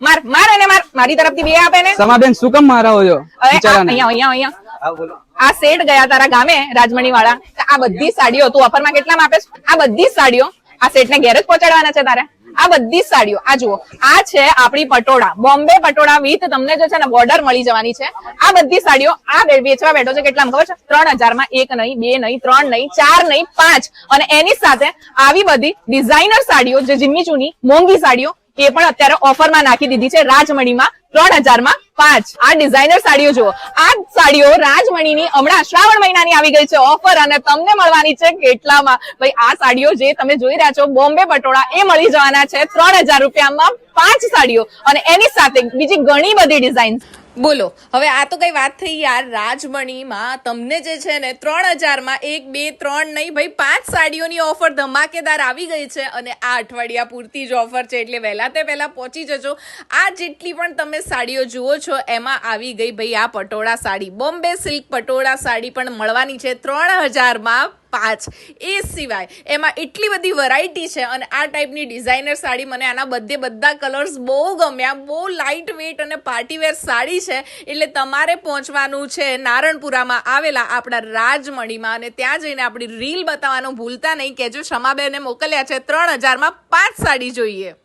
માર માર એને માર મારી તરફથી બે આપે ને સમાબેન શું કામ મારાવો છો આ સેટ ગયા તારા ગામે રાજમણી વાળા આ બધી સાડીઓ તું ઓફરમાં કેટલામાં આપે આ બધી સાડીઓ આ સેટ ને ઘેર જ પહોંચાડવાના છે તારે આ બધી સાડીઓ આ જુઓ આ છે આપણી પટોળા બોમ્બે પટોળા વિથ તમને જે છે ને બોર્ડર મળી જવાની છે આ બધી સાડીઓ આ વેચવા બેઠો છે કેટલામાં ખબર છે 3000 માં 1 નહીં 2 નહીં 3 નહીં 4 નહીં 5 અને એની સાથે આવી બધી ડિઝાઇનર સાડીઓ જે જીમ્મી ચૂની મોંઘી સાડીઓ એ પણ અત્યારે ઓફરમાં નાખી દીધી છે રાજમણીમાં 3000 માં 5 આ ડિઝાઇનર સાડીઓ જુઓ આ સાડીઓ રાજમણીની હમણાં શ્રાવણ મહિનાની આવી ગઈ છે ઓફર અને તમને મળવાની છે કેટલામાં ભાઈ આ સાડીઓ જે તમે જોઈ રહ્યા છો બોમ્બે પટોળા એ મળી જવાના છે 3000 રૂપિયામાં 5 સાડીઓ અને એની સાથે બીજી ઘણી બધી ડિઝાઇન બોલો હવે આ તો કઈ વાત થઈ યાર રાજમણીમાં તમને જે છે ને 3000 માં 1 2 3 નહીં ભાઈ 5 સાડીઓની ઓફર ધમાકેદાર આવી ગઈ છે અને આ અઠવાડિયા પૂરતી જ ઓફર છે એટલે વહેલા તે પહેલા પહોંચી જજો આ જેટલી પણ તમે સાડીઓ જુઓ છો એમાં આવી ગઈ ભાઈ આ પટોળા સાડી બોમ્બે સિલ્ક પટોળા સાડી પણ મળવાની છે 3000 માં 5 એ સિવાય એમાં એટલી બધી વેરાયટી છે અને આ ટાઈપની ડિઝાઇનર સાડી મને આના બધા કલર્સ બહુ ગમ્યા બહુ લાઇટ વેઇટ અને પાર્ટીવેર સાડી છે એટલે તમારે પહોંચવાનું છે નારણપુરામાં આવેલા આપણા રાજમણીમાં અને ત્યાં જઈને આપણી રીલ બતાવવાનું ભૂલતા નહીં કે જો ક્ષમાબેને મોકલ્યા છે 3000 માં 5 સાડી જોઈએ